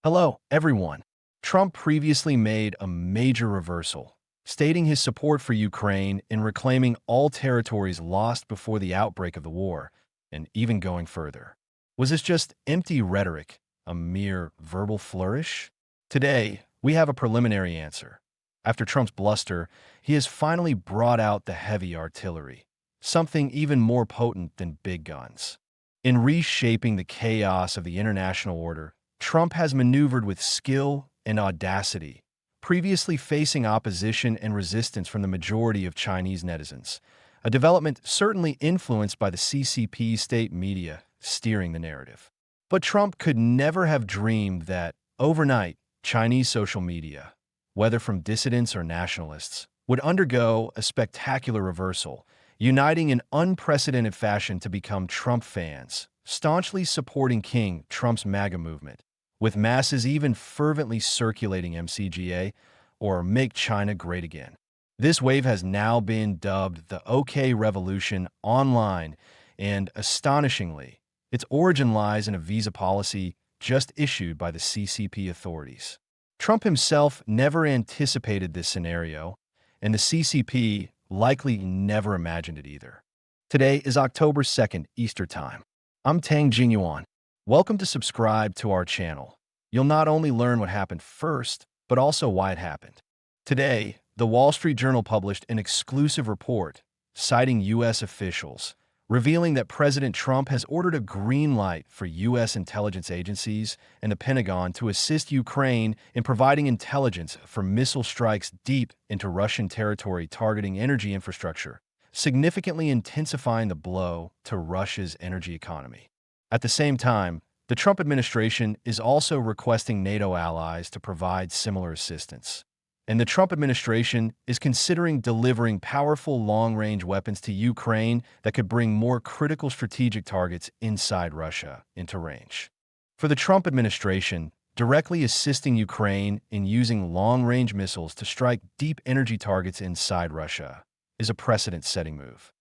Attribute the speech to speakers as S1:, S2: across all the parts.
S1: Hello, everyone. Trump previously made a major reversal, stating his support for Ukraine in reclaiming all territories lost before the outbreak of the war, and even going further. Was this just empty rhetoric, a mere verbal flourish? Today, we have a preliminary answer. After Trump's bluster, he has finally brought out the heavy artillery, something even more potent than big guns. In reshaping the chaos of the international order, Trump has maneuvered with skill and audacity, previously facing opposition and resistance from the majority of Chinese netizens, a development certainly influenced by the CCP state media steering the narrative. But Trump could never have dreamed that, overnight, Chinese social media, whether from dissidents or nationalists, would undergo a spectacular reversal, uniting in unprecedented fashion to become Trump fans, staunchly supporting King Trump's MAGA movement, with masses even fervently circulating MCGA, or Make China Great Again. This wave has now been dubbed the OK Revolution online, and astonishingly, its origin lies in a visa policy just issued by the CCP authorities. Trump himself never anticipated this scenario, and the CCP likely never imagined it either. Today is October 2nd, Easter Time. I'm Tang Jingyuan. Welcome to subscribe to our channel. You'll not only learn what happened first, but also why it happened. Today, the Wall Street Journal published an exclusive report citing U.S. officials, revealing that President Trump has ordered a green light for U.S. intelligence agencies and the Pentagon to assist Ukraine in providing intelligence for missile strikes deep into Russian territory targeting energy infrastructure, significantly intensifying the blow to Russia's energy economy. At the same time, the Trump administration is also requesting NATO allies to provide similar assistance. And the Trump administration is considering delivering powerful long-range weapons to Ukraine that could bring more critical strategic targets inside Russia into range. For the Trump administration, directly assisting Ukraine in using long-range missiles to strike deep energy targets inside Russia is a precedent-setting move.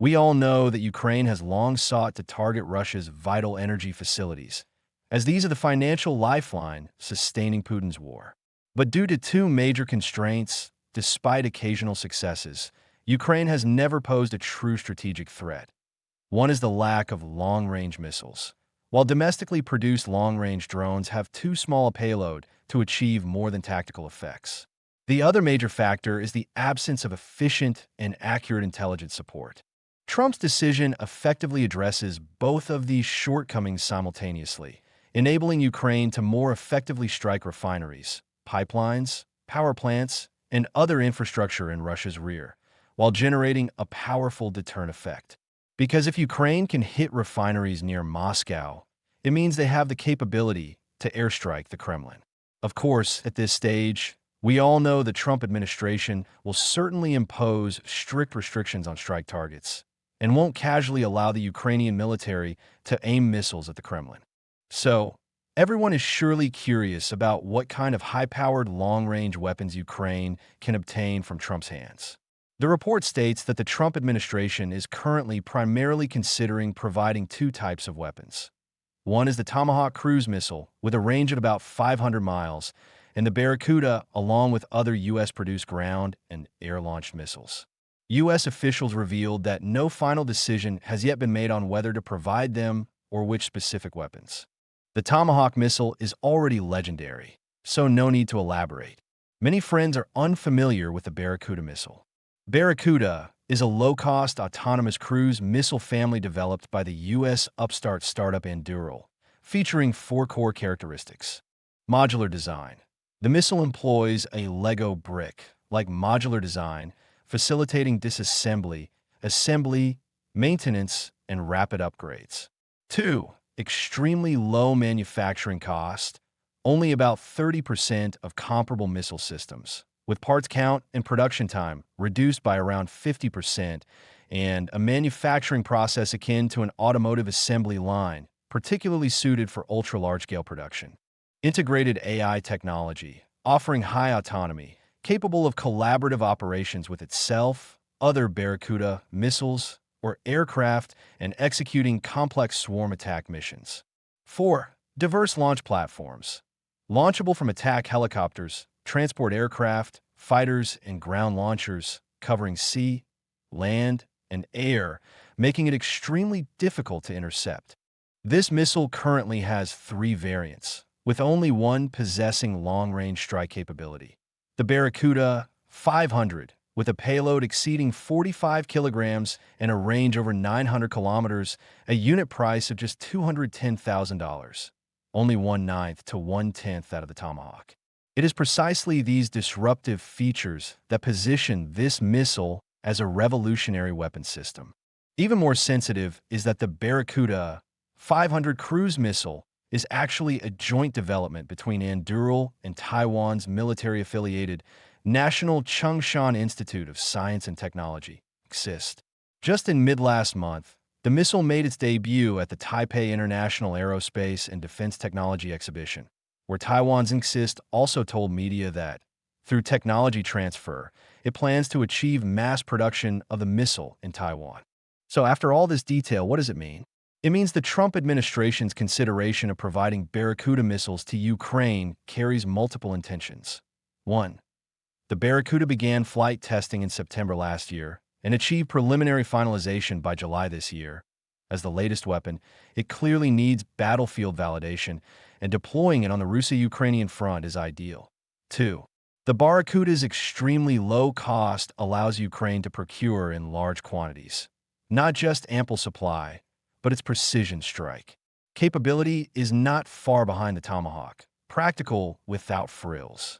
S1: We all know that Ukraine has long sought to target Russia's vital energy facilities, as these are the financial lifeline sustaining Putin's war. But due to two major constraints, despite occasional successes, Ukraine has never posed a true strategic threat. One is the lack of long-range missiles. While domestically produced long-range drones have too small a payload to achieve more than tactical effects. The other major factor is the absence of efficient and accurate intelligence support. Trump's decision effectively addresses both of these shortcomings simultaneously, enabling Ukraine to more effectively strike refineries, pipelines, power plants, and other infrastructure in Russia's rear, while generating a powerful deterrent effect. Because if Ukraine can hit refineries near Moscow, it means they have the capability to airstrike the Kremlin. Of course, at this stage, we all know the Trump administration will certainly impose strict restrictions on strike targets, and won't casually allow the Ukrainian military to aim missiles at the Kremlin. So, everyone is surely curious about what kind of high-powered long-range weapons Ukraine can obtain from Trump's hands. The report states that the Trump administration is currently primarily considering providing two types of weapons. One is the Tomahawk cruise missile, with a range of about 500 miles, and the Barracuda, along with other U.S.-produced ground and air-launched missiles. U.S. officials revealed that no final decision has yet been made on whether to provide them or which specific weapons. The Tomahawk missile is already legendary, so no need to elaborate. Many friends are unfamiliar with the Barracuda missile. Barracuda is a low-cost autonomous cruise missile family developed by the U.S. upstart startup Anduril, featuring four core characteristics. Modular design. The missile employs a Lego brick-like modular design, facilitating disassembly, assembly, maintenance, and rapid upgrades. 2. Extremely low manufacturing cost, only about 30% of comparable missile systems, with parts count and production time reduced by around 50%, and a manufacturing process akin to an automotive assembly line, particularly suited for ultra-large-scale production. Integrated AI technology, offering high autonomy, capable of collaborative operations with itself, other Barracuda missiles, or aircraft, and executing complex swarm attack missions. 4. Diverse launch platforms. Launchable from attack helicopters, transport aircraft, fighters, and ground launchers, covering sea, land, and air, making it extremely difficult to intercept. This missile currently has 3 variants, with only one possessing long-range strike capability. The Barracuda 500, with a payload exceeding 45 kilograms and a range over 900 kilometers, a unit price of just $210,000, only 1/9 to 1/10 that of the Tomahawk. It is precisely these disruptive features that position this missile as a revolutionary weapon system. Even more sensitive is that the Barracuda 500 cruise missile is actually a joint development between Anduril and Taiwan's military-affiliated National Chung-Shan Institute of Science and Technology, (XIST). Just in mid-last month, the missile made its debut at the Taipei International Aerospace and Defense Technology Exhibition, where Taiwan's XIST also told media that, through technology transfer, it plans to achieve mass production of the missile in Taiwan. So after all this detail, what does it mean? It means the Trump administration's consideration of providing Barracuda missiles to Ukraine carries multiple intentions. 1. The Barracuda began flight testing in September last year and achieved preliminary finalization by July this year. As the latest weapon, it clearly needs battlefield validation, and deploying it on the Russo-Ukrainian front is ideal. 2. The Barracuda's extremely low cost allows Ukraine to procure in large quantities. Not just ample supply, but its precision strike capability is not far behind the Tomahawk, practical without frills.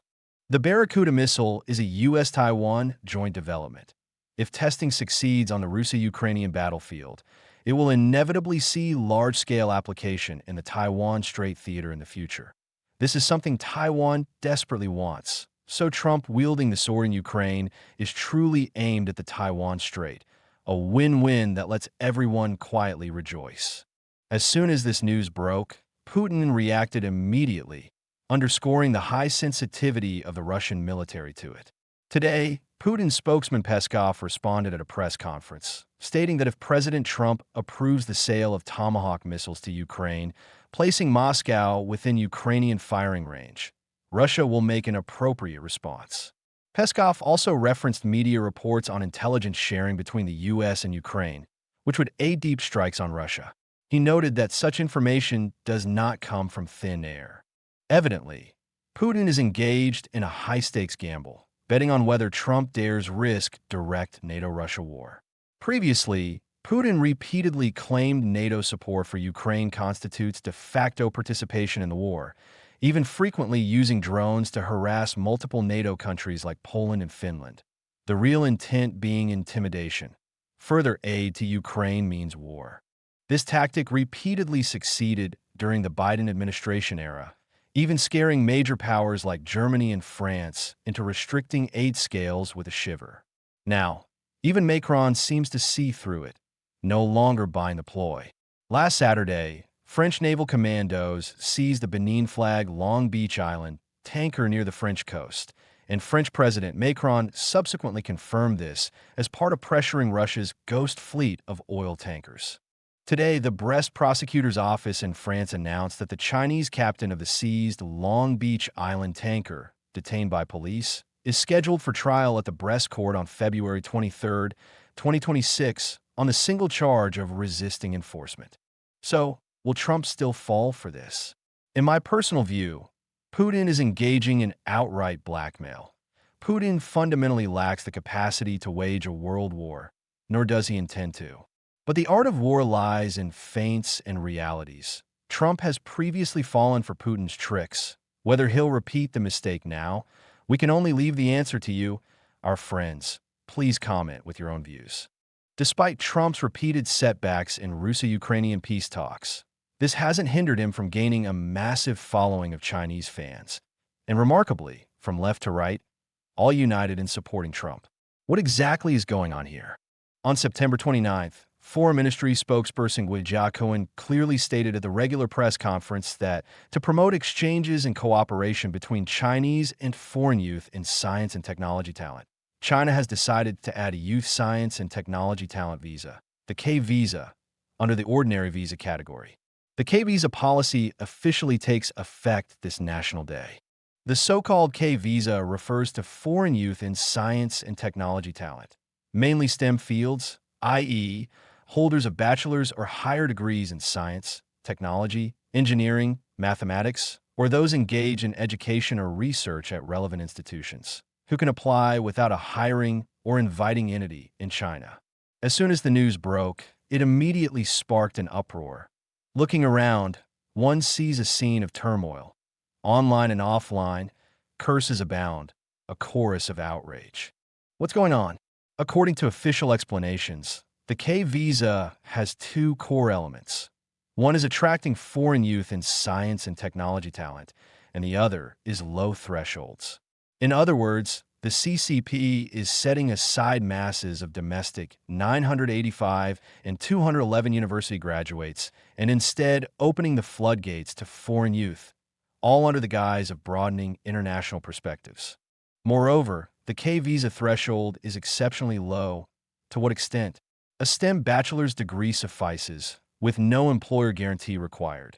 S1: The Barracuda missile is a U.S. Taiwan joint development. If testing succeeds on the Russo-Ukrainian battlefield, it will inevitably see large-scale application in the Taiwan Strait theater in the future. This is something Taiwan desperately wants, so Trump wielding the sword in Ukraine is truly aimed at the Taiwan Strait, a win-win that lets everyone quietly rejoice. As soon as this news broke, Putin reacted immediately, underscoring the high sensitivity of the Russian military to it. Today, Putin's spokesman Peskov responded at a press conference, stating that if President Trump approves the sale of Tomahawk missiles to Ukraine, placing Moscow within Ukrainian firing range, Russia will make an appropriate response. Peskov also referenced media reports on intelligence sharing between the U.S. and Ukraine, which would aid deep strikes on Russia. He noted that such information does not come from thin air. Evidently, Putin is engaged in a high-stakes gamble, betting on whether Trump dares risk direct NATO-Russia war. Previously, Putin repeatedly claimed NATO support for Ukraine constitutes de facto participation in the war, even frequently using drones to harass multiple NATO countries like Poland and Finland, the real intent being intimidation. Further aid to Ukraine means war. This tactic repeatedly succeeded during the Biden administration era, even scaring major powers like Germany and France into restricting aid scales with a shiver. Now, even Macron seems to see through it, no longer buying the ploy. Last Saturday, French naval commandos seized the Benin-flagged Long Beach Island tanker near the French coast, and French President Macron subsequently confirmed this as part of pressuring Russia's ghost fleet of oil tankers. Today, the Brest prosecutor's office in France announced that the Chinese captain of the seized Long Beach Island tanker, detained by police, is scheduled for trial at the Brest court on February 23, 2026, on the single charge of resisting enforcement. So, will Trump still fall for this? In my personal view, Putin is engaging in outright blackmail. Putin fundamentally lacks the capacity to wage a world war, nor does he intend to. But the art of war lies in feints and realities. Trump has previously fallen for Putin's tricks. Whether he'll repeat the mistake now, we can only leave the answer to you, our friends. Please comment with your own views. Despite Trump's repeated setbacks in Russo-Ukrainian peace talks, this hasn't hindered him from gaining a massive following of Chinese fans, and remarkably, from left to right, all united in supporting Trump. What exactly is going on here? On September 29th, Foreign Ministry spokesperson Gui Jiaquan clearly stated at the regular press conference that to promote exchanges and cooperation between Chinese and foreign youth in science and technology talent, China has decided to add a Youth Science and Technology Talent Visa, the K visa, under the ordinary visa category. The The K-visa policy officially takes effect this National Day. The so-called K-visa refers to foreign youth in science and technology talent, mainly STEM fields, i.e., holders of bachelor's or higher degrees in science, technology, engineering, mathematics, or those engaged in education or research at relevant institutions, who can apply without a hiring or inviting entity in China. As soon as the news broke, it immediately sparked an uproar. Looking around, one sees a scene of turmoil. Online and offline, curses abound, a chorus of outrage. What's going on? According to official explanations, the K-visa has two core elements. One is attracting foreign youth in science and technology talent, and the other is low thresholds. In other words, the CCP is setting aside masses of domestic 985 and 211 university graduates and instead opening the floodgates to foreign youth, all under the guise of broadening international perspectives. Moreover, the K-visa threshold is exceptionally low. To what extent? A STEM bachelor's degree suffices, with no employer guarantee required.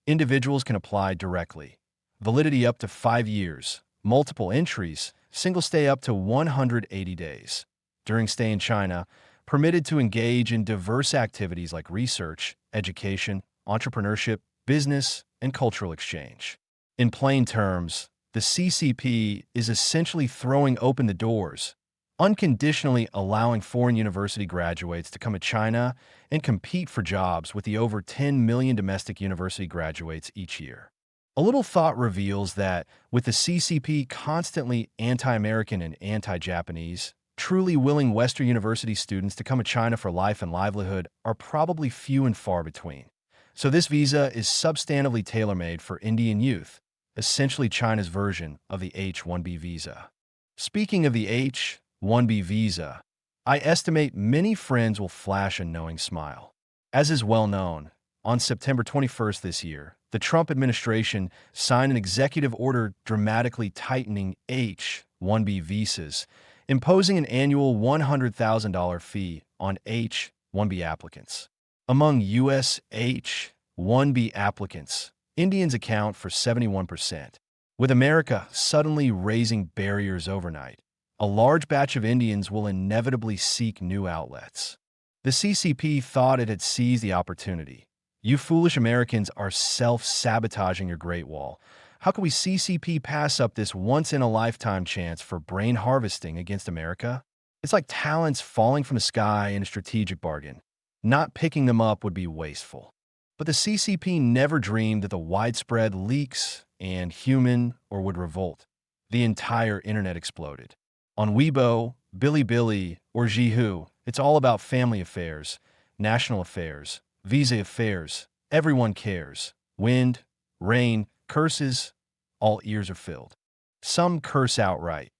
S1: Individuals can apply directly. Validity up to 5 years, multiple entries, single stay up to 180 days. During stay in China, permitted to engage in diverse activities like research, education, entrepreneurship, business, and cultural exchange. In plain terms, the CCP is essentially throwing open the doors, unconditionally allowing foreign university graduates to come to China and compete for jobs with the over 10 million domestic university graduates each year. A little thought reveals that, with the CCP constantly anti-American and anti-Japanese, truly willing Western university students to come to China for life and livelihood are probably few and far between. So this visa is substantively tailor-made for Indian youth, essentially China's version of the H-1B visa. Speaking of the H-1B visa, I estimate many friends will flash a knowing smile. As is well known, on September 21st this year, the Trump administration signed an executive order dramatically tightening H-1B visas, imposing an annual $100,000 fee on H-1B applicants. Among U.S. H-1B applicants, Indians account for 71%. With America suddenly raising barriers overnight, a large batch of Indians will inevitably seek new outlets. The CCP thought it had seized the opportunity. You foolish Americans are self-sabotaging your Great Wall. How can we CCP pass up this once-in-a-lifetime chance for brain harvesting against America? It's like talents falling from the sky in a strategic bargain. Not picking them up would be wasteful. But the CCP never dreamed that the widespread leaks and human or would revolt. The entire internet exploded. On Weibo, Bilibili, or Zhihu, it's all about family affairs, national affairs, visa affairs. Everyone cares. Wind, rain, curses, all ears are filled. Some curse outright.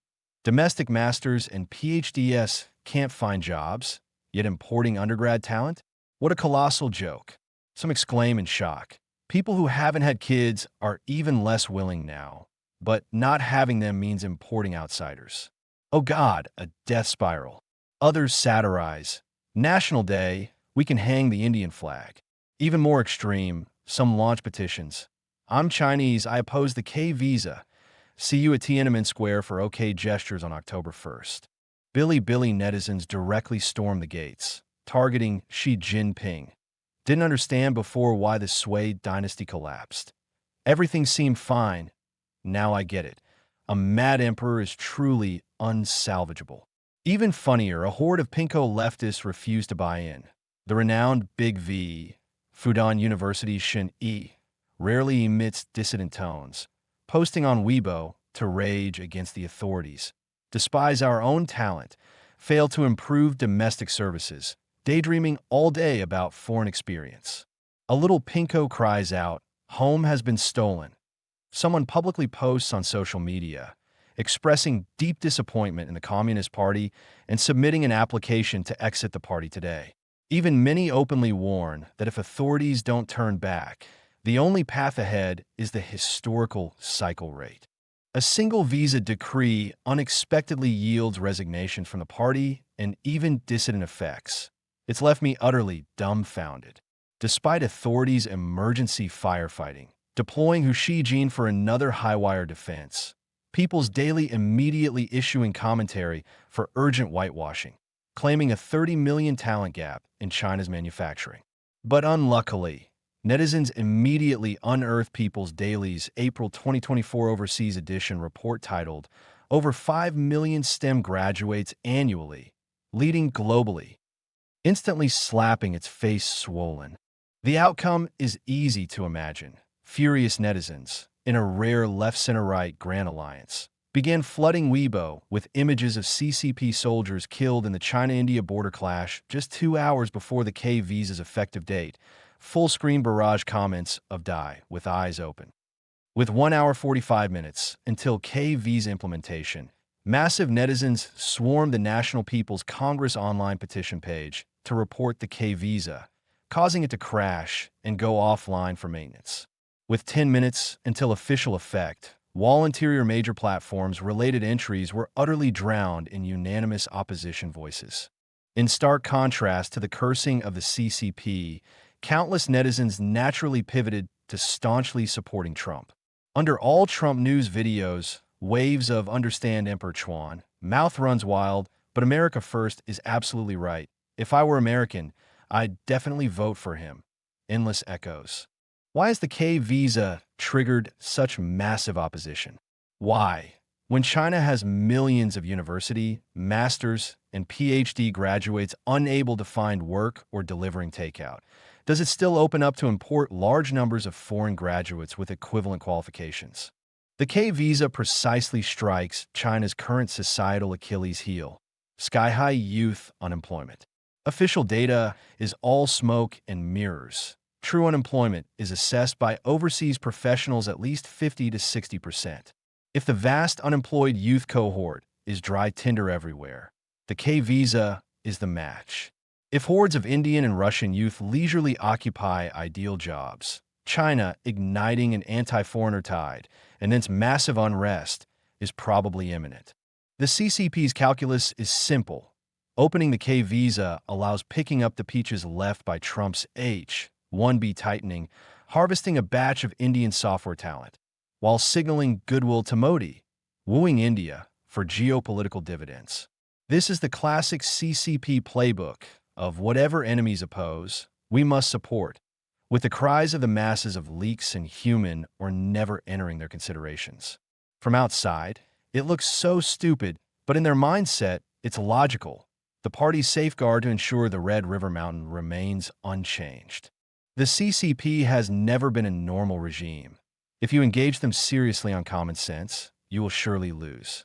S1: Domestic masters and PhDs can't find jobs, yet importing undergrad talent? What a colossal joke. Some exclaim in shock. People who haven't had kids are even less willing now, but not having them means importing outsiders. Oh God, a death spiral. Others satirize. National Day, we can hang the Indian flag. Even more extreme, some launch petitions. I'm Chinese, I oppose the K-visa. See you at Tiananmen Square for OK gestures on October 1st. Bilibili netizens directly storm the gates, targeting Xi Jinping. Didn't understand before why the Sui dynasty collapsed. Everything seemed fine. Now I get it. A mad emperor is truly unsalvageable. Even funnier, a horde of pinko leftists refused to buy in. The renowned Big V, Fudan University's Shen Yi, rarely emits dissident tones, posting on Weibo to rage against the authorities, despise our own talent, fail to improve domestic services, daydreaming all day about foreign experience. A little pinko cries out, home has been stolen. Someone publicly posts on social media, expressing deep disappointment in the Communist Party and submitting an application to exit the party today. Even many openly warn that if authorities don't turn back, the only path ahead is the historical cycle rate. A single visa decree unexpectedly yields resignation from the party and even dissident effects. It's left me utterly dumbfounded. despite authorities' emergency firefighting, deploying Xi for another high-wire defense. People's Daily immediately issuing commentary for urgent whitewashing, claiming a 30 million talent gap in China's manufacturing. But unluckily, netizens immediately unearthed People's Daily's April 2024 Overseas Edition report titled, "Over 5 million STEM graduates annually, leading globally," instantly slapping its face swollen. The outcome is easy to imagine. Furious netizens, in a rare left-center-right grand alliance, began flooding Weibo with images of CCP soldiers killed in the China-India border clash just 2 hours before the K visa's effective date, full-screen barrage comments of "die with eyes open." With 1 hour 45 minutes until K visa implementation, massive netizens swarmed the National People's Congress online petition page to report the K visa, causing it to crash and go offline for maintenance. With 10 minutes until official effect, Wall Interior major platforms' related entries were utterly drowned in unanimous opposition voices. In stark contrast to the cursing of the CCP, countless netizens naturally pivoted to staunchly supporting Trump. Under all Trump news videos, waves of "understand Emperor Chuan," "mouth runs wild, but America first" is absolutely right. "If I were American, I'd definitely vote for him." Endless echoes. Why has the K visa triggered such massive opposition? Why, when China has millions of university, master's, and PhD graduates unable to find work or delivering takeout, does it still open up to import large numbers of foreign graduates with equivalent qualifications? The K visa precisely strikes China's current societal Achilles heel: sky-high youth unemployment. Official data is all smoke and mirrors. True unemployment is assessed by overseas professionals at least 50 to 60%. If the vast unemployed youth cohort is dry tinder everywhere, the K visa is the match. If hordes of Indian and Russian youth leisurely occupy ideal jobs, China igniting an anti-foreigner tide and thence massive unrest is probably imminent. The CCP's calculus is simple. Opening the K visa allows picking up the peaches left by Trump's H-1B tightening, harvesting a batch of Indian software talent, while signaling goodwill to Modi, wooing India for geopolitical dividends. This is the classic CCP playbook of whatever enemies oppose, we must support, with the cries of the masses of leaks and human or never entering their considerations. From outside, it looks so stupid, but in their mindset, it's logical. The party's safeguard to ensure the Red River Mountain remains unchanged. The CCP has never been a normal regime. If you engage them seriously on common sense, you will surely lose.